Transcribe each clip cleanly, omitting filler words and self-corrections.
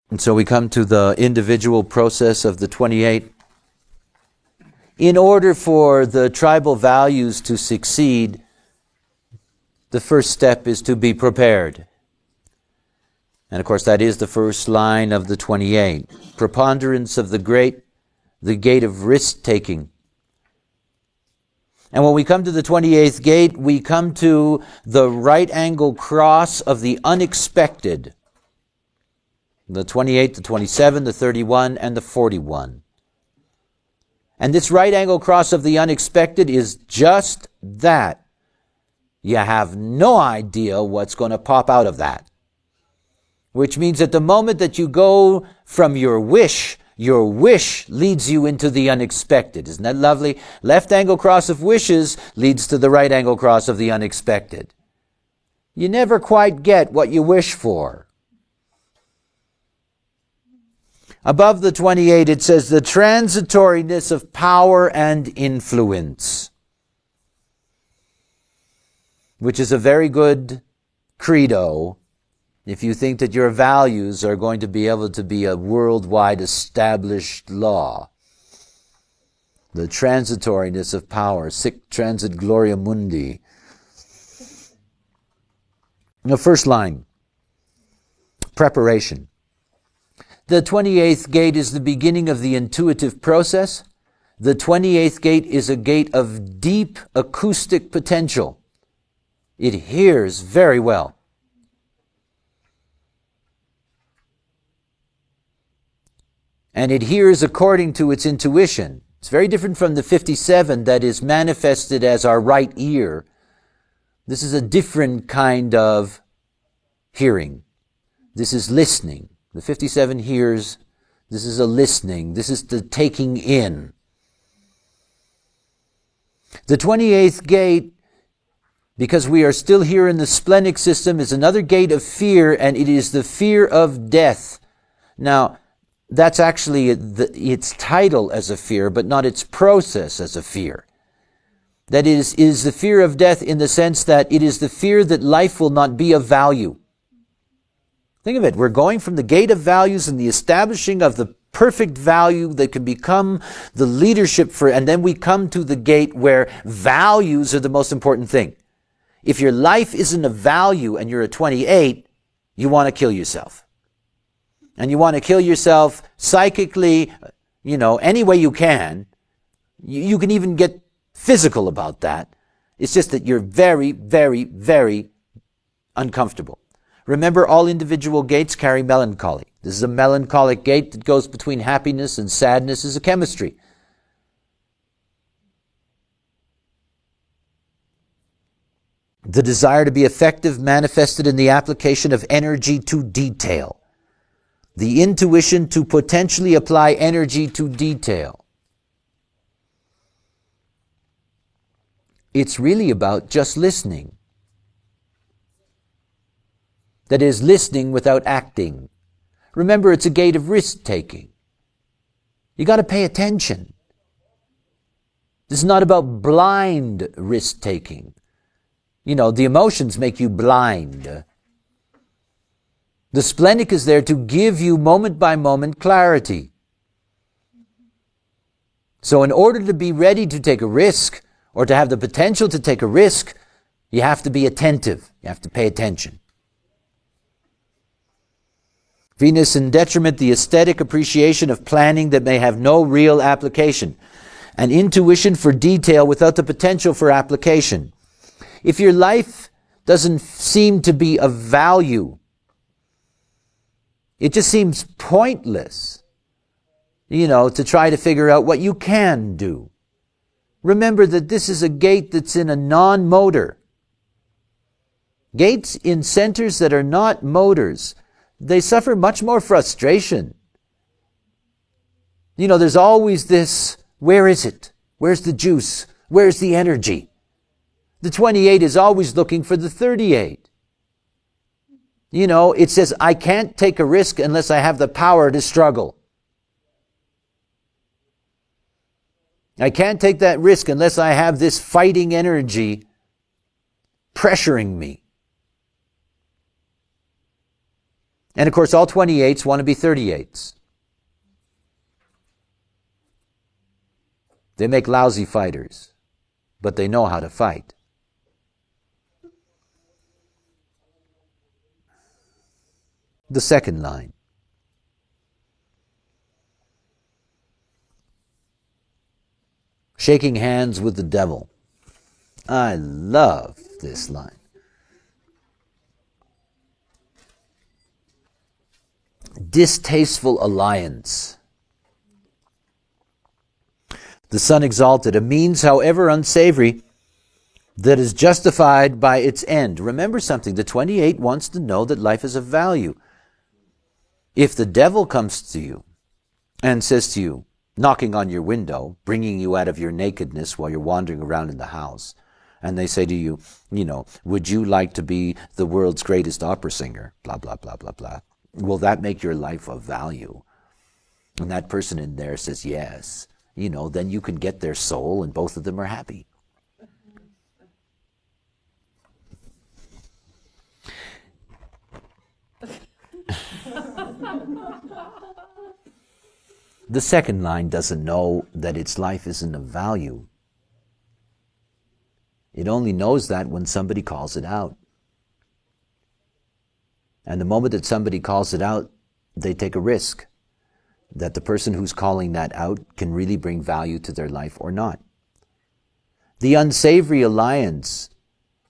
And so we come to the individual process of the 28. In order for the tribal values to succeed, the first step is to be prepared. And of course that is the first line of the 28. Preponderance of the great, the gate of risk-taking. And when we come to the 28th gate, we come to the right angle cross of the unexpected. The 28, the 27, the 31, and the 41. And this right angle cross of the unexpected is just that. You have no idea what's going to pop out of that. Which means at the moment that you go from your wish leads you into the unexpected. Isn't that lovely? Left angle cross of wishes leads to the right angle cross of the unexpected. You never quite get what you wish for. Above the 28, it says the transitoriness of power and influence, which is a very good credo if you think that your values are going to be able to be a worldwide established law. The transitoriness of power, sic transit gloria mundi. The first line, preparation. The 28th gate is the beginning of the intuitive process. The 28th gate is a gate of deep acoustic potential. It hears very well. And it hears according to its intuition. It's very different from the 57 that is manifested as our right ear. This is a different kind of hearing. This is listening. The 57 hears. This is a listening. This is the taking in. The 28th gate, because we are still here in the splenic system, is another gate of fear, and it is the fear of death. Now, that's actually its title as a fear, but not its process as a fear. That is the fear of death in the sense that it is the fear that life will not be of value. Think of it. We're going from the gate of values and the establishing of the perfect value that can become the leadership for, and then we come to the gate where values are the most important thing. If your life isn't a value and you're a 28, you want to kill yourself. And you want to kill yourself psychically, any way you can. You can even get physical about that. It's just that you're very, very, very uncomfortable. Remember, all individual gates carry melancholy. This is a melancholic gate that goes between happiness and sadness as a chemistry. The desire to be effective manifested in the application of energy to detail. The intuition to potentially apply energy to detail. It's really about just listening. That is, listening without acting. Remember, it's a gate of risk-taking. You got to pay attention. This is not about blind risk-taking. The emotions make you blind. The splenic is there to give you moment by moment clarity. So in order to be ready to take a risk, or to have the potential to take a risk, you have to be attentive. You have to pay attention. Venus in detriment, the aesthetic appreciation of planning that may have no real application. An intuition for detail without the potential for application. If your life doesn't seem to be of value, it just seems pointless, to try to figure out what you can do. Remember that this is a gate that's in a non-motor. Gates in centers that are not motors, they suffer much more frustration. There's always this, where is it? Where's the juice? Where's the energy? The 28 is always looking for the 38. It says, I can't take a risk unless I have the power to struggle. I can't take that risk unless I have this fighting energy pressuring me. And of course, all 28s want to be 38s. They make lousy fighters, but they know how to fight. The second line. Shaking hands with the devil. I love this line. Distasteful alliance. The Son exalted, a means, however unsavory, that is justified by its end. Remember something, the 28 wants to know that life is of value. If the devil comes to you and says to you, knocking on your window, bringing you out of your nakedness while you're wandering around in the house, and they say to you, would you like to be the world's greatest opera singer? Blah, blah, blah, blah, blah. Will that make your life of value? And that person in there says yes. Then you can get their soul and both of them are happy. The second line doesn't know that its life isn't of value. It only knows that when somebody calls it out. And the moment that somebody calls it out, they take a risk that the person who's calling that out can really bring value to their life or not. The unsavory alliance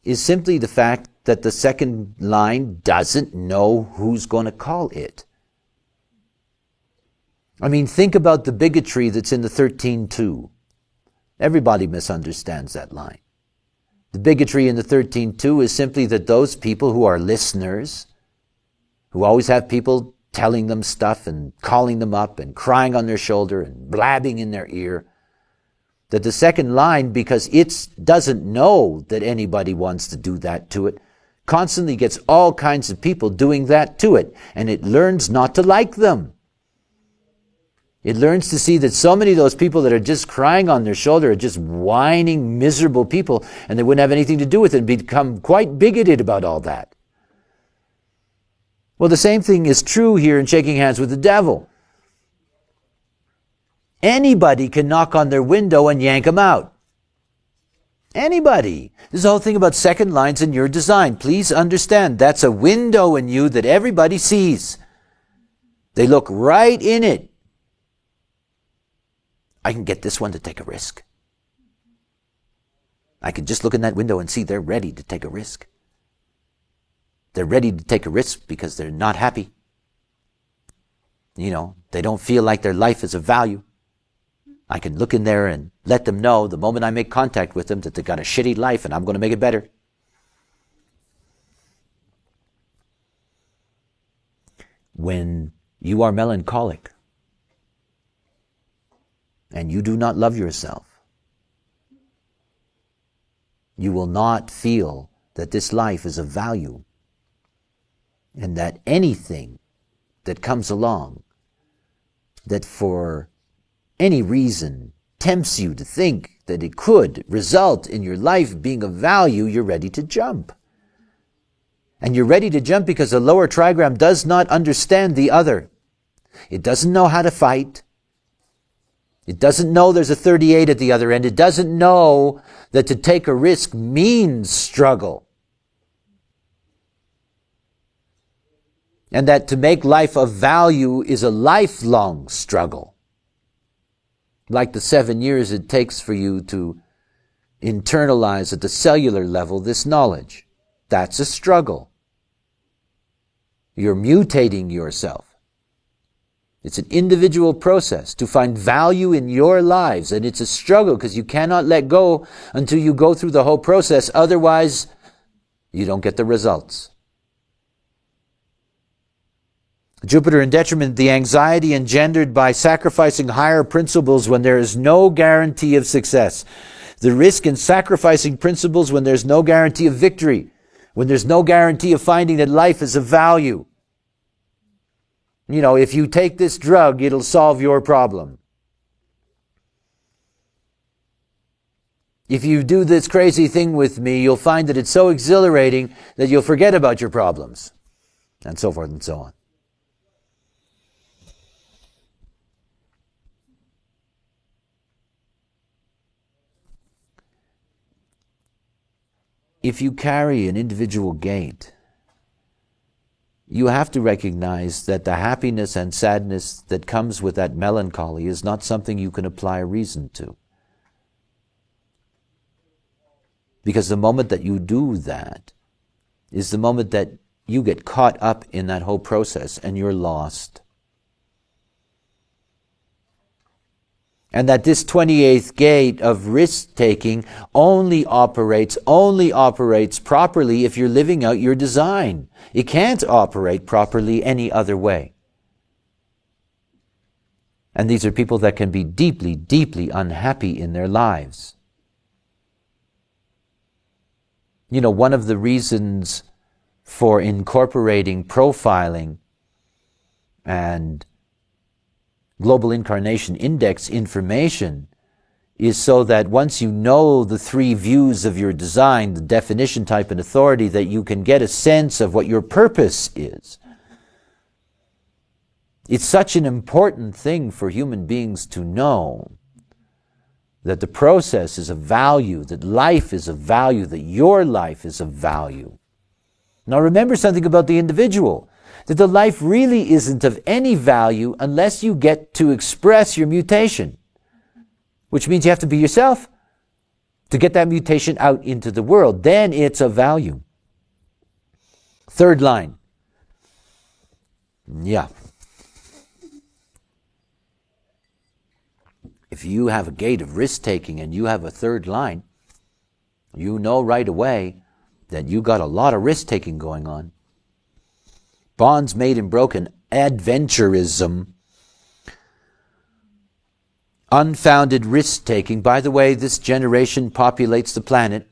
is simply the fact that the second line doesn't know who's going to call it. I mean, think about the bigotry that's in the 13.2. Everybody misunderstands that line. The bigotry in the 13.2 is simply that those people who are listeners, who always have people telling them stuff and calling them up and crying on their shoulder and blabbing in their ear, that the second line, because it doesn't know that anybody wants to do that to it, constantly gets all kinds of people doing that to it, and it learns not to like them. It learns to see that so many of those people that are just crying on their shoulder are just whining, miserable people, and they wouldn't have anything to do with it and become quite bigoted about all that. Well, the same thing is true here in shaking hands with the devil. Anybody can knock on their window and yank them out. Anybody. This is the whole thing about second lines in your design. Please understand, that's a window in you that everybody sees. They look right in it. I can get this one to take a risk. I can just look in that window and see they're ready to take a risk. They're ready to take a risk because they're not happy. They don't feel like their life is of value. I can look in there and let them know the moment I make contact with them that they've got a shitty life and I'm going to make it better. When you are melancholic and you do not love yourself, you will not feel that this life is of value and that anything that comes along that for any reason tempts you to think that it could result in your life being of value, you're ready to jump. And you're ready to jump because the lower trigram does not understand the other. It doesn't know how to fight. It doesn't know there's a 38 at the other end. It doesn't know that to take a risk means struggle. And that to make life of value is a lifelong struggle. Like the 7 years it takes for you to internalize at the cellular level this knowledge. That's a struggle. You're mutating yourself. It's an individual process to find value in your lives, and it's a struggle because you cannot let go until you go through the whole process. Otherwise, you don't get the results. Jupiter in detriment, the anxiety engendered by sacrificing higher principles when there is no guarantee of success. The risk in sacrificing principles when there's no guarantee of victory, when there's no guarantee of finding that life is of value. If you take this drug, it'll solve your problem. If you do this crazy thing with me, you'll find that it's so exhilarating that you'll forget about your problems, and so forth and so on. if you carry an individual gate, you have to recognize that the happiness and sadness that comes with that melancholy is not something you can apply reason to. Because the moment that you do that is the moment that you get caught up in that whole process and you're lost. And that this 28th gate of risk-taking only operates properly if you're living out your design. It can't operate properly any other way. And these are people that can be deeply, deeply unhappy in their lives. You know, one of the reasons for incorporating profiling and Global Incarnation Index information is so that once you know the three views of your design, the definition, type, and authority, that you can get a sense of what your purpose is. It's such an important thing for human beings to know that the process is of value, that life is of value, that your life is of value. Now remember something about the individual, that the life really isn't of any value unless you get to express your mutation, which means you have to be yourself to get that mutation out into the world. Then it's of value. Third line. Yeah. If you have a gate of risk-taking and you have a third line, you know right away that you got a lot of risk-taking going on. Bonds made and broken, adventurism, unfounded risk-taking. By the way, this generation populates the planet.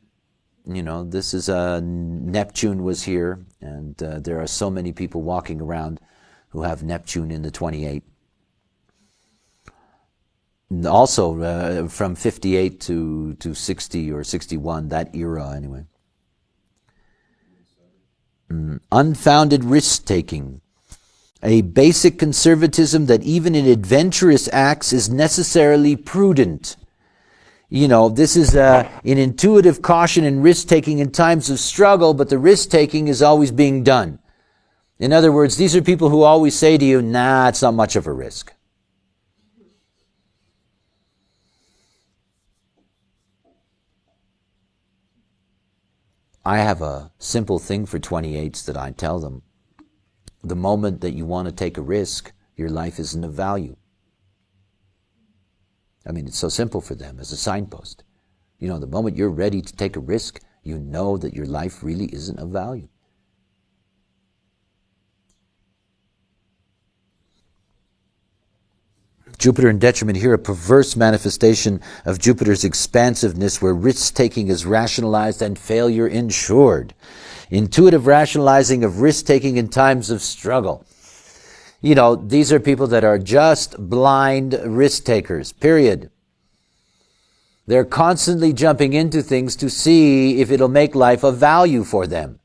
You know, this is Neptune was here, and there are so many people walking around who have Neptune in the 28. Also, from 58 to 60 or 61, that era anyway. Unfounded risk-taking. A basic conservatism that even in adventurous acts is necessarily prudent. You know, this is an intuitive caution and risk-taking in times of struggle, but the risk-taking is always being done. In other words, these are people who always say to you, nah, it's not much of a risk. I have a simple thing for 28s that I tell them. The moment that you want to take a risk, your life isn't of value. I mean, it's so simple for them as a signpost. You know, the moment you're ready to take a risk, you know that your life really isn't of value. Jupiter in detriment here, a perverse manifestation of Jupiter's expansiveness where risk-taking is rationalized and failure ensured. Intuitive rationalizing of risk-taking in times of struggle. You know, these are people that are just blind risk-takers, period. They're constantly jumping into things to see if it'll make life of value for them.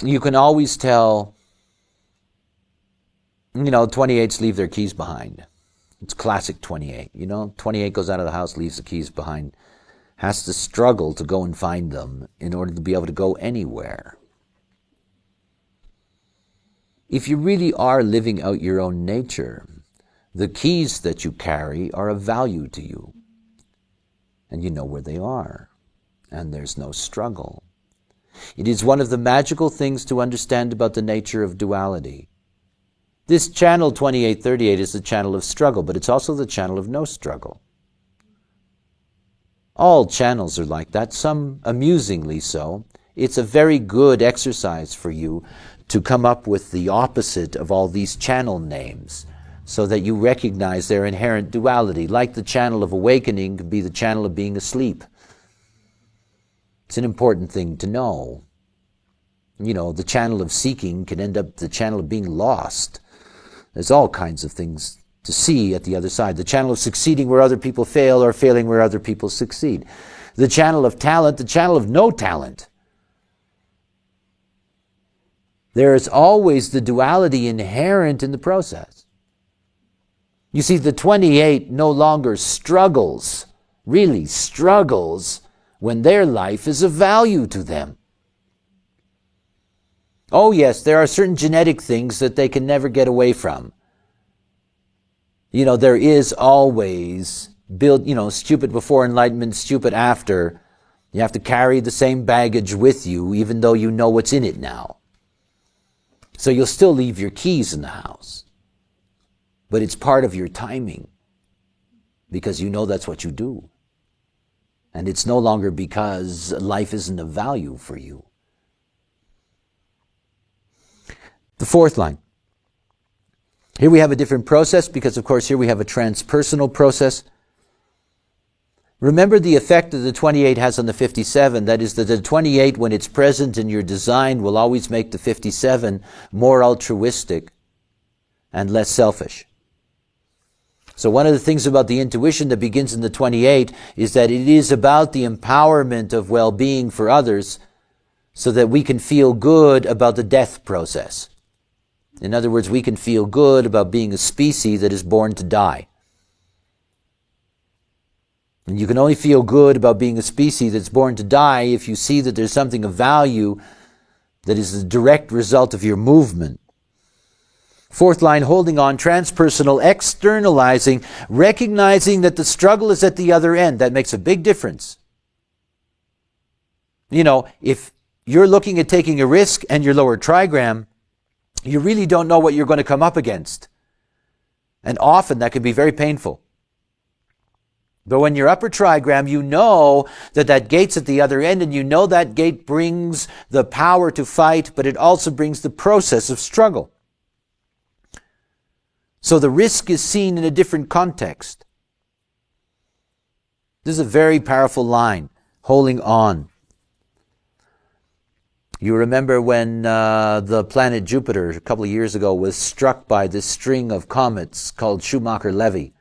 You can always tell, you know, 28s leave their keys behind. It's classic 28, you know. 28 goes out of the house, leaves the keys behind, has to struggle to go and find them in order to be able to go anywhere. If you really are living out your own nature, the keys that you carry are of value to you. And you know where they are. And there's no struggle. It is one of the magical things to understand about the nature of duality. This channel 2838 is the channel of struggle, but it's also the channel of no struggle. All channels are like that, some amusingly so. It's a very good exercise for you to come up with the opposite of all these channel names so that you recognize their inherent duality. Like the channel of awakening could be the channel of being asleep. It's an important thing to know. You know, the channel of seeking can end up the channel of being lost. There's all kinds of things to see at the other side. The channel of succeeding where other people fail or failing where other people succeed. The channel of talent, the channel of no talent. There is always the duality inherent in the process. You see, the 28 no longer struggles, really struggles, when their life is of value to them. Oh yes, there are certain genetic things that they can never get away from. There is always stupid before enlightenment, stupid after. You have to carry the same baggage with you, even though you know what's in it now. So you'll still leave your keys in the house. But it's part of your timing, because you know that's what you do. And it's no longer because life isn't of value for you. The fourth line. Here we have a different process, because of course here we have a transpersonal process. Remember the effect that the 28 has on the 57. That is that the 28, when it's present in your design, will always make the 57 more altruistic and less selfish. So one of the things about the intuition that begins in the 28 is that it is about the empowerment of well-being for others, so that we can feel good about the death process. In other words, we can feel good about being a species that is born to die. And you can only feel good about being a species that's born to die if you see that there's something of value that is the direct result of your movement. Fourth line, holding on, transpersonal, externalizing, recognizing that the struggle is at the other end. That makes a big difference. If you're looking at taking a risk and your lower trigram, you really don't know what you're going to come up against. And often that can be very painful. But when you're upper trigram, you know that gate's at the other end, and you know that gate brings the power to fight, but it also brings the process of struggle. So the risk is seen in a different context. This is a very powerful line, holding on. You remember when the planet Jupiter a couple of years ago was struck by this string of comets called Schumacher-Levy.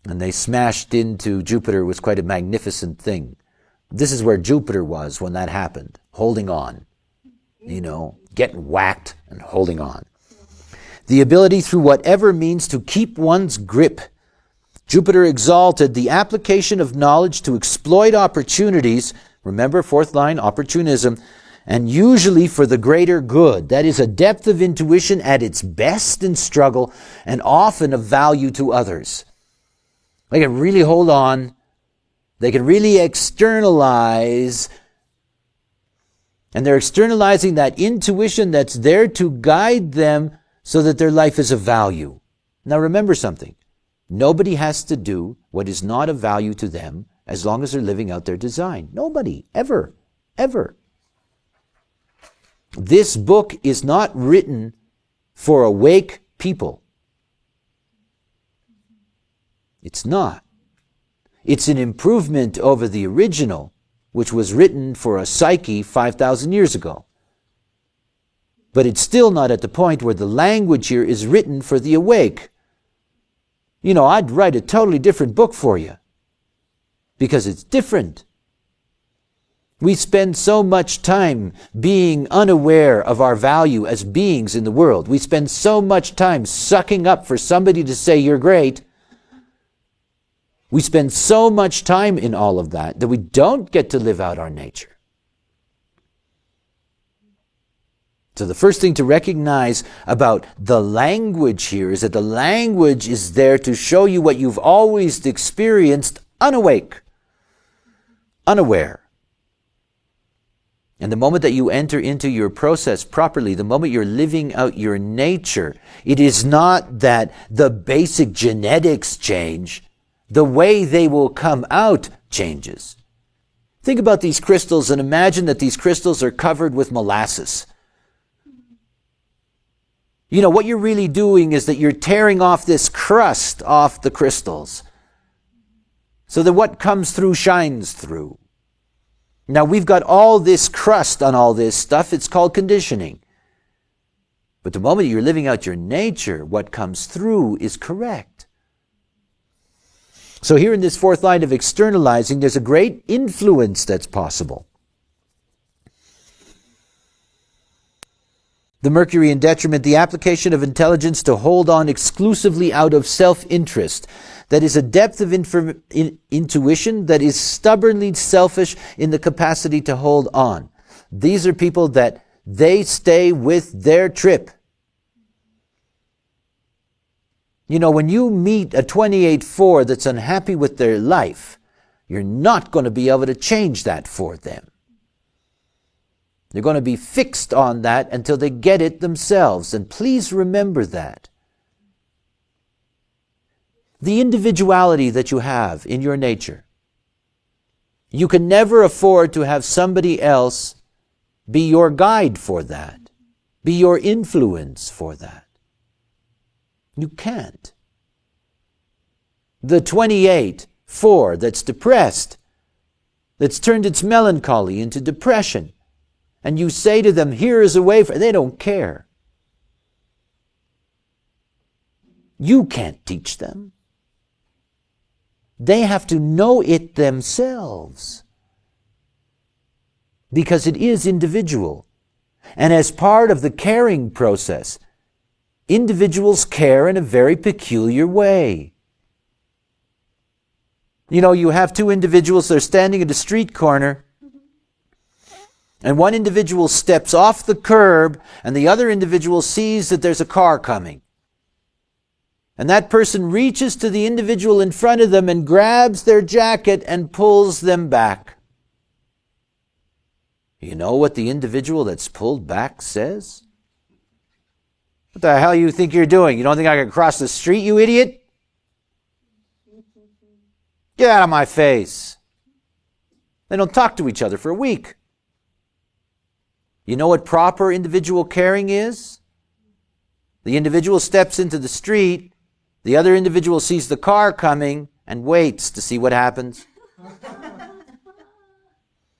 And they smashed into Jupiter. It was quite a magnificent thing. This is where Jupiter was when that happened, holding on. Getting whacked and holding on. The ability through whatever means to keep one's grip. Jupiter exalted the application of knowledge to exploit opportunities. Remember, fourth line, opportunism. And usually for the greater good. That is a depth of intuition at its best in struggle, and often of value to others. They can really hold on. They can really externalize. And they're externalizing that intuition that's there to guide them so that their life is of value. Now remember something. Nobody has to do what is not of value to them as long as they're living out their design. Nobody. Ever. Ever. This book is not written for awake people. It's not. It's an improvement over the original, which was written for a psyche 5,000 years ago. But it's still not at the point where the language here is written for the awake. I'd write a totally different book for you, because it's different. We spend so much time being unaware of our value as beings in the world. We spend so much time sucking up for somebody to say you're great. We spend so much time in all of that we don't get to live out our nature. So the first thing to recognize about the language here is that the language is there to show you what you've always experienced unawake, unaware. And the moment that you enter into your process properly, the moment you're living out your nature, it is not that the basic genetics change. The way they will come out changes. Think about these crystals and imagine that these crystals are covered with molasses. What you're really doing is that you're tearing off this crust off the crystals, so that what comes through shines through. Now we've got all this crust on all this stuff. It's called conditioning. But the moment you're living out your nature, what comes through is correct. So here in this fourth line of externalizing, there's a great influence that's possible. The Mercury in detriment, the application of intelligence to hold on exclusively out of self-interest. That is a depth of intuition that is stubbornly selfish in the capacity to hold on. These are people that they stay with their trip. You know, when you meet a 28-4 that's unhappy with their life, you're not going to be able to change that for them. They're going to be fixed on that until they get it themselves. And please remember that. The individuality that you have in your nature. You can never afford to have somebody else be your guide for that. Be your influence for that. You can't. The 28-4 that's depressed, that's turned its melancholy into depression, and you say to them, here is a way for... They don't care. You can't teach them. They have to know it themselves. Because it is individual. And as part of the caring process, individuals care in a very peculiar way. You know, you have two individuals that are standing at a street corner, and one individual steps off the curb, and the other individual sees that there's a car coming. And that person reaches to the individual in front of them and grabs their jacket and pulls them back. You know what the individual that's pulled back says? What the hell you think you're doing? You don't think I can cross the street, you idiot? Get out of my face. They don't talk to each other for a week. You know what proper individual caring is? The individual steps into the street, the other individual sees the car coming and waits to see what happens.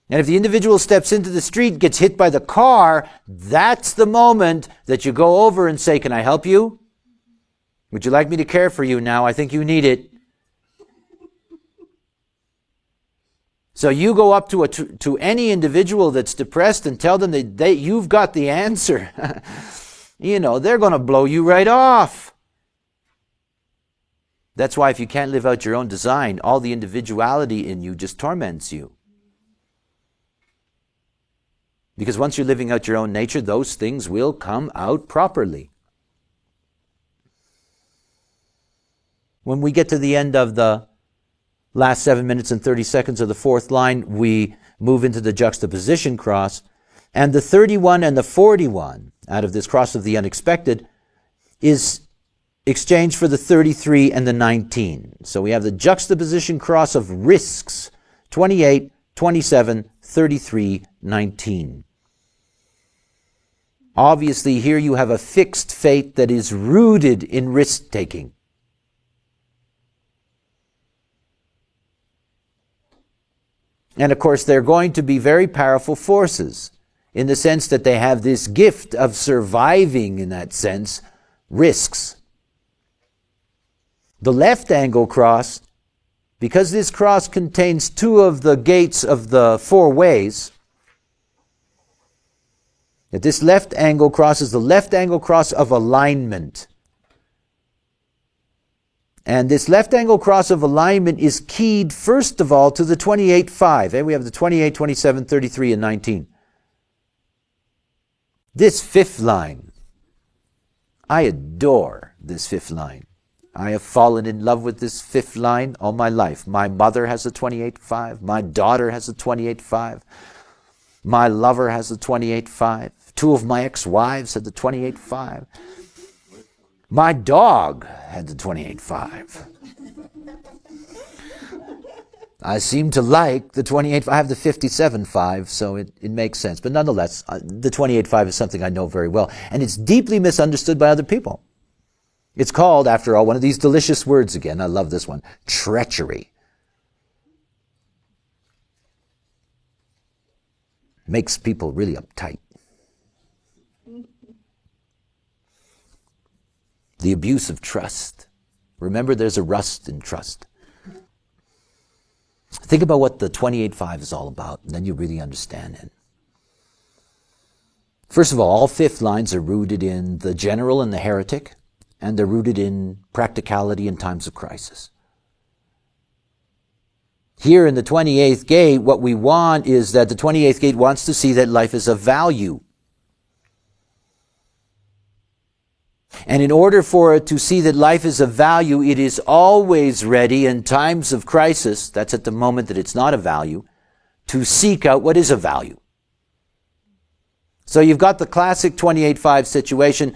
And if the individual steps into the street, gets hit by the car, that's the moment that you go over and say, can I help you? Would you like me to care for you now? I think you need it. So you go up to any individual that's depressed and tell them that you've got the answer. You know, they're going to blow you right off. That's why if you can't live out your own design, all the individuality in you just torments you. Because once you're living out your own nature, those things will come out properly. When we get to the end of the last 7 minutes and 30 seconds of the fourth line, we move into the juxtaposition cross. And the 31 and the 41 out of this cross of the unexpected is exchanged for the 33 and the 19. So we have the juxtaposition cross of risks, 28, 27, 33, 19. Obviously, here you have a fixed fate that is rooted in risk-taking. And of course, they're going to be very powerful forces in the sense that they have this gift of surviving, in that sense, risks. The left angle cross, because this cross contains two of the gates of the four ways, that this left angle cross is the left angle cross of alignment. And this left angle cross of alignment is keyed, first of all, to the 28-5. We have the 28, 27, 33, and 19. This fifth line, I adore this fifth line. I have fallen in love with this fifth line all my life. My mother has a 28-5. My daughter has a 28-5. My lover has a 28-5. Two of my ex-wives had the 28-5. My dog had the 28-5. I seem to like the 28-5. I have the 57-5, so it makes sense. But nonetheless, the 28-5 is something I know very well. And it's deeply misunderstood by other people. It's called, after all, one of these delicious words again. I love this one. Treachery. Makes people really uptight. The abuse of trust. Remember, there's a rust in trust. Think about what the 28-5 is all about, and then you really understand it. First of all fifth lines are rooted in the general and the heretic, and they're rooted in practicality in times of crisis. Here in the 28th gate, what we want is that the 28th gate wants to see that life is of value. And in order for it to see that life is of value, it is always ready in times of crisis, that's at the moment that it's not of value, to seek out what is of value. So you've got the classic 28-5 situation.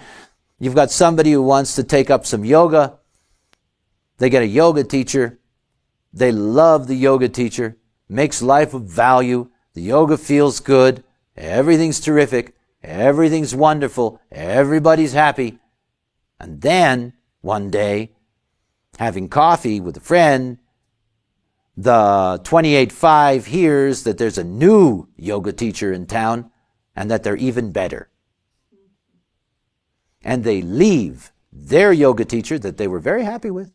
You've got somebody who wants to take up some yoga. They get a yoga teacher. They love the yoga teacher. Makes life of value. The yoga feels good. Everything's terrific. Everything's wonderful. Everybody's happy. And then, one day, having coffee with a friend, the 28-5 hears that there's a new yoga teacher in town and that they're even better. And they leave their yoga teacher that they were very happy with,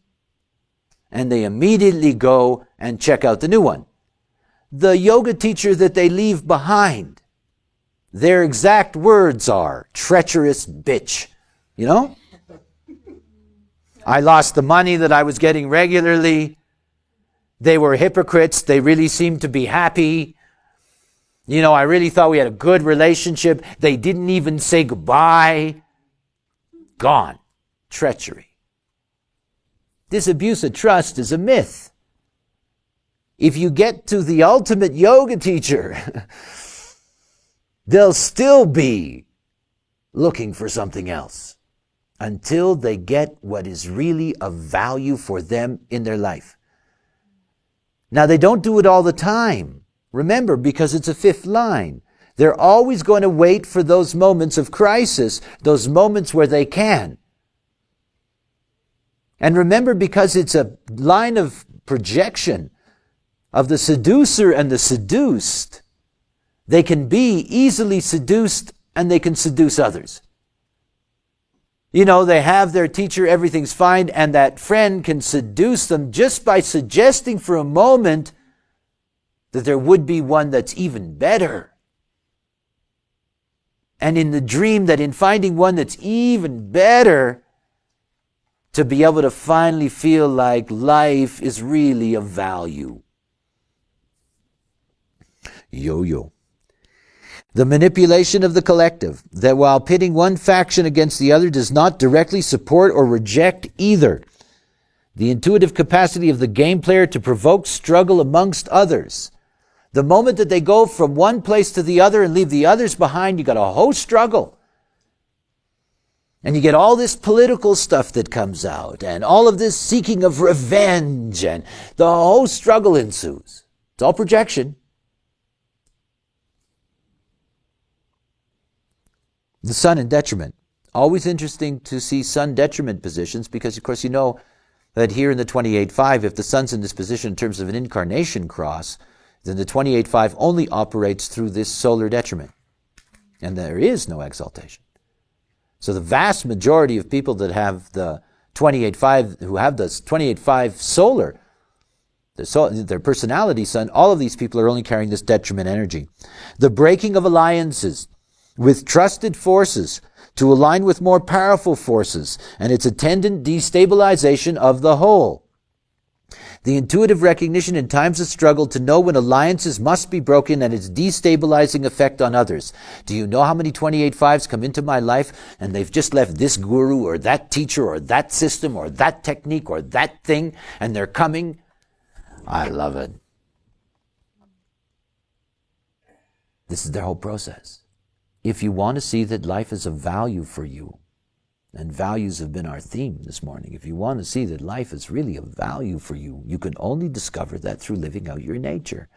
and they immediately go and check out the new one. The yoga teacher that they leave behind, their exact words are, treacherous bitch. You know? I lost the money that I was getting regularly. They were hypocrites. They really seemed to be happy. You know, I really thought we had a good relationship. They didn't even say goodbye. Gone. Treachery. This abuse of trust is a myth. If you get to the ultimate yoga teacher, they'll still be looking for something else until they get what is really of value for them in their life. Now, they don't do it all the time. Remember, because it's a fifth line. They're always going to wait for those moments of crisis, those moments where they can. And remember, because it's a line of projection of the seducer and the seduced, they can be easily seduced and they can seduce others. You know, they have their teacher, everything's fine, and that friend can seduce them just by suggesting for a moment that there would be one that's even better. And in the dream that in finding one that's even better, to be able to finally feel like life is really of value. Yo-yo. The manipulation of the collective, that while pitting one faction against the other does not directly support or reject either. The intuitive capacity of the game player to provoke struggle amongst others. The moment that they go from one place to the other and leave the others behind, you got a whole struggle. And you get all this political stuff that comes out, and all of this seeking of revenge, and the whole struggle ensues. It's all projection. The sun in detriment. Always interesting to see sun detriment positions, because of course you know that here in the 28-5, if the sun's in this position in terms of an incarnation cross, then the 28-5 only operates through this solar detriment. And there is no exaltation. So the vast majority of people that have the 28-5, who have the 28-5 solar, their personality sun, all of these people are only carrying this detriment energy. The breaking of alliances with trusted forces to align with more powerful forces and its attendant destabilization of the whole. The intuitive recognition in times of struggle to know when alliances must be broken and its destabilizing effect on others. Do you know how many 28-5s come into my life and they've just left this guru or that teacher or that system or that technique or that thing, and they're coming? I love it. This is their whole process. If you want to see that life is of value for you, and values have been our theme this morning. If you want to see that life is really of value for you, you can only discover that through living out your nature.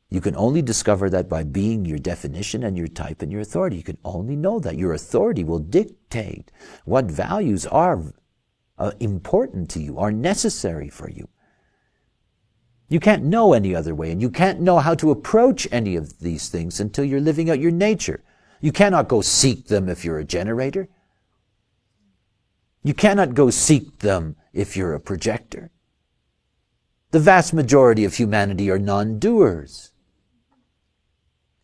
You can only discover that by being your definition and your type and your authority. You can only know that. Your authority will dictate what values are important to you, are necessary for you. You can't know any other way, and you can't know how to approach any of these things until you're living out your nature. You cannot go seek them if you're a generator. You cannot go seek them if you're a projector. The vast majority of humanity are non-doers.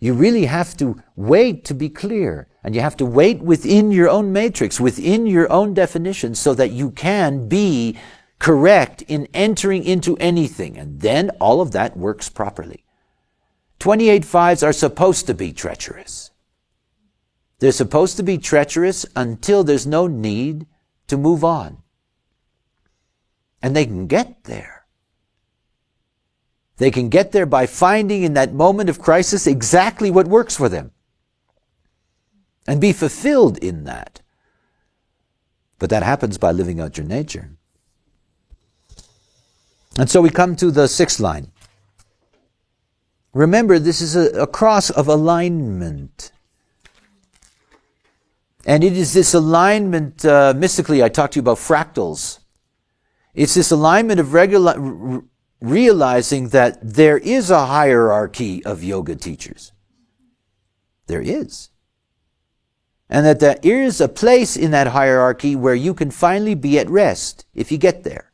You really have to wait to be clear. And you have to wait within your own matrix, within your own definition, so that you can be correct in entering into anything. And then all of that works properly. 28 fives are supposed to be treacherous. They're supposed to be treacherous until there's no need to move on. And they can get there. They can get there by finding in that moment of crisis exactly what works for them. And be fulfilled in that. But that happens by living out your nature. And so we come to the 6th line. Remember, this is a cross of alignment. And it is this alignment, mystically, I talked to you about fractals. It's this alignment of realizing that there is a hierarchy of yoga teachers. There is. And that there is a place in that hierarchy where you can finally be at rest, if you get there.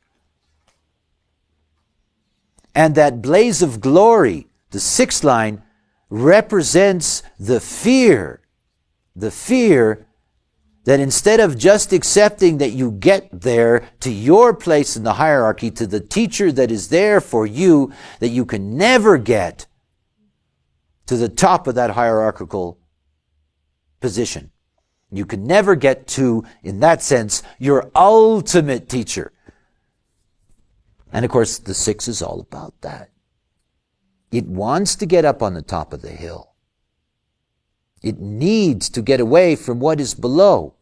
And that blaze of glory, the 6th line, represents the fear that instead of just accepting that you get there to your place in the hierarchy, to the teacher that is there for you, that you can never get to the top of that hierarchical position. You can never get to, in that sense, your ultimate teacher. And of course, the 6 is all about that. It wants to get up on the top of the hill. It needs to get away from what is below.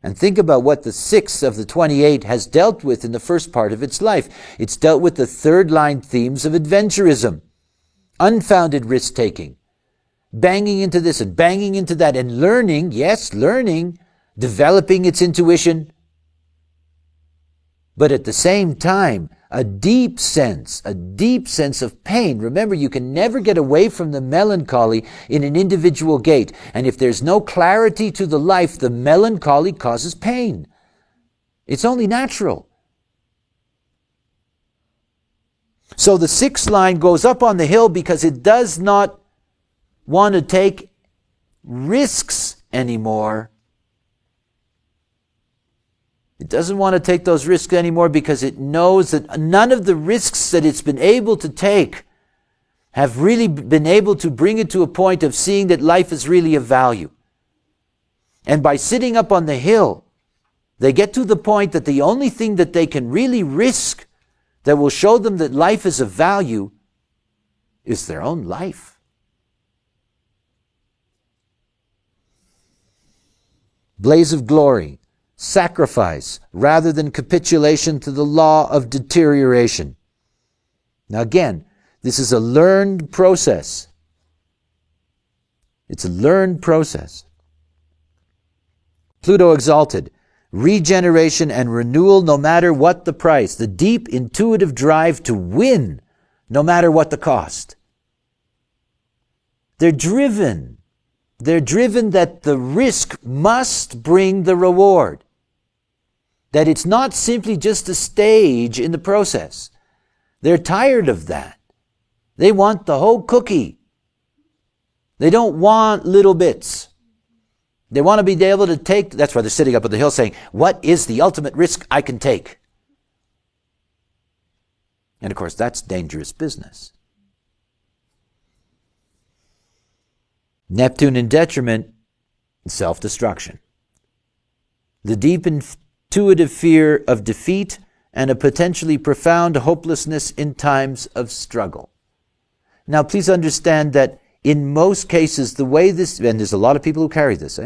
And think about what the 6 of the 28 has dealt with in the first part of its life. It's dealt with the 3rd line themes of adventurism, unfounded risk-taking, banging into this and banging into that, and learning, yes, learning, developing its intuition, but at the same time, a deep sense of pain. Remember, you can never get away from the melancholy in an individual gate. And if there's no clarity to the life, the melancholy causes pain. It's only natural. So the 6th line goes up on the hill because it does not want to take risks anymore. It doesn't want to take those risks anymore because it knows that none of the risks that it's been able to take have really been able to bring it to a point of seeing that life is really of value. And by sitting up on the hill, they get to the point that the only thing that they can really risk that will show them that life is of value is their own life. Blaze of glory. Sacrifice rather than capitulation to the law of deterioration. Now again, this is a learned process. It's a learned process. Pluto exalted. Regeneration and renewal no matter what the price. The deep intuitive drive to win no matter what the cost. They're driven. They're driven that the risk must bring the reward. That it's not simply just a stage in the process. They're tired of that. They want the whole cookie. They don't want little bits. They want to be able to take, that's why they're sitting up on the hill saying, what is the ultimate risk I can take? And of course, that's dangerous business. Neptune in detriment, self-destruction. The deep intuitive fear of defeat and a potentially profound hopelessness in times of struggle. Now, please understand that in most cases, the way this, and there's a lot of people who carry this,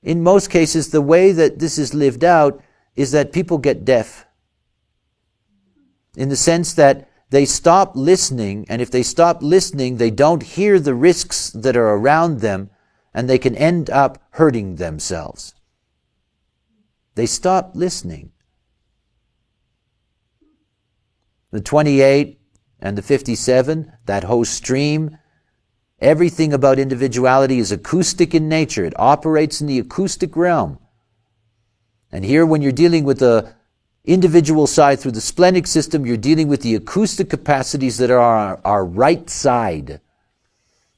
in most cases, the way that this is lived out is that people get deaf. In the sense that they stop listening, and if they stop listening, they don't hear the risks that are around them, and they can end up hurting themselves. They stop listening. The 28 and the 57, that whole stream, everything about individuality is acoustic in nature. It operates in the acoustic realm. And here, when you're dealing with the individual side through the splenic system, you're dealing with the acoustic capacities that are our right side.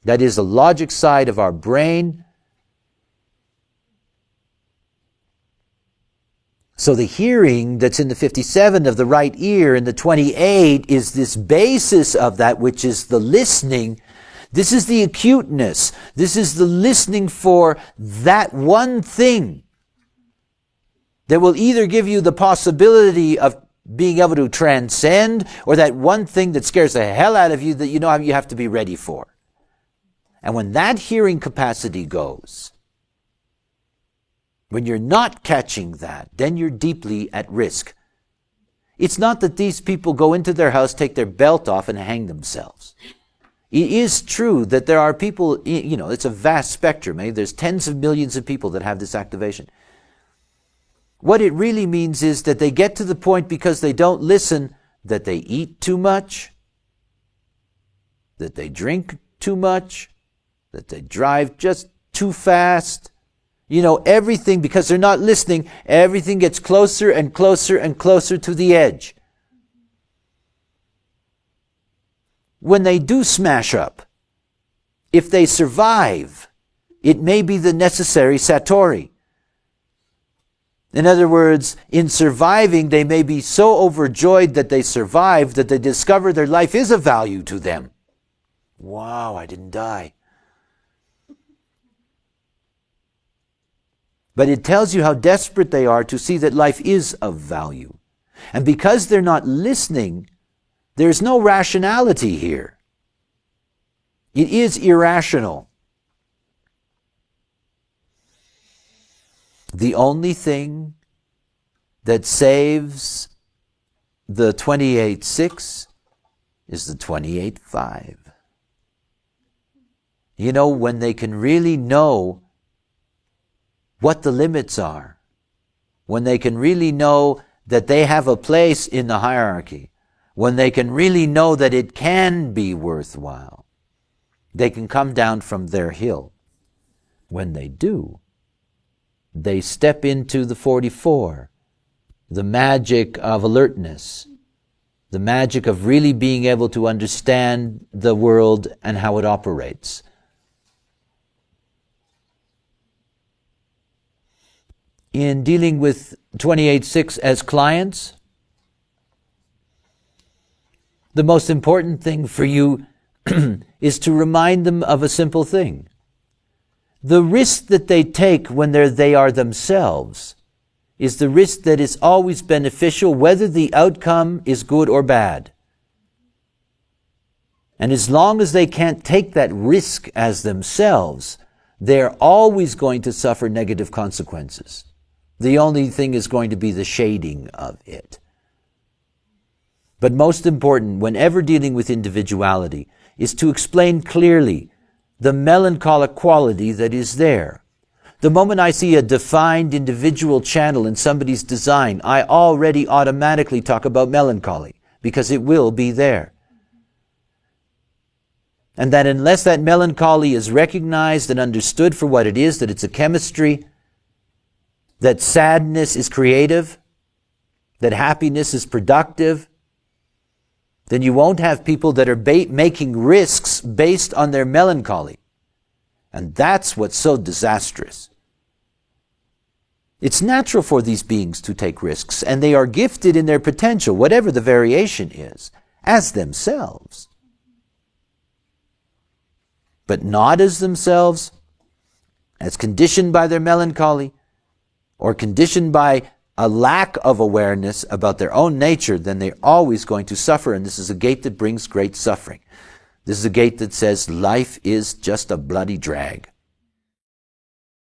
That is the logic side of our brain. So the hearing that's in the 57 of the right ear and the 28 is this basis of that, which is the listening. This is the acuteness. This is the listening for that one thing that will either give you the possibility of being able to transcend, or that one thing that scares the hell out of you that you know you have to be ready for. And when that hearing capacity goes, when you're not catching that, then you're deeply at risk. It's not that these people go into their house, take their belt off, and hang themselves. It is true that there are people, it's a vast spectrum. There's tens of millions of people that have this activation. What it really means is that they get to the point, because they don't listen, that they eat too much, that they drink too much, that they drive just too fast. Everything, because they're not listening, everything gets closer and closer and closer to the edge. When they do smash up, if they survive, it may be the necessary satori. In other words, in surviving, they may be so overjoyed that they survived that they discover their life is of value to them. Wow, I didn't die. But it tells you how desperate they are to see that life is of value. And because they're not listening, there's no rationality here. It is irrational. The only thing that saves the 28.6 is the 28.5. When they can really know what the limits are, when they can really know that they have a place in the hierarchy, when they can really know that it can be worthwhile, they can come down from their hill. When they do, they step into the 44, the magic of alertness, the magic of really being able to understand the world and how it operates. In dealing with 28.6 as clients, the most important thing for you is to remind them of a simple thing. The risk that they take when they are themselves is the risk that is always beneficial, whether the outcome is good or bad. And as long as they can't take that risk as themselves, they're always going to suffer negative consequences. The only thing is going to be the shading of it. But most important, whenever dealing with individuality, is to explain clearly the melancholic quality that is there. The moment I see a defined individual channel in somebody's design, I already automatically talk about melancholy, because it will be there. And that unless that melancholy is recognized and understood for what it is, that it's a chemistry, that sadness is creative, that happiness is productive, then you won't have people that are making risks based on their melancholy. And that's what's so disastrous. It's natural for these beings to take risks, and they are gifted in their potential, whatever the variation is, as themselves. But not as themselves, as conditioned by their melancholy, or conditioned by a lack of awareness about their own nature, then they're always going to suffer. And this is a gate that brings great suffering. This is a gate that says life is just a bloody drag.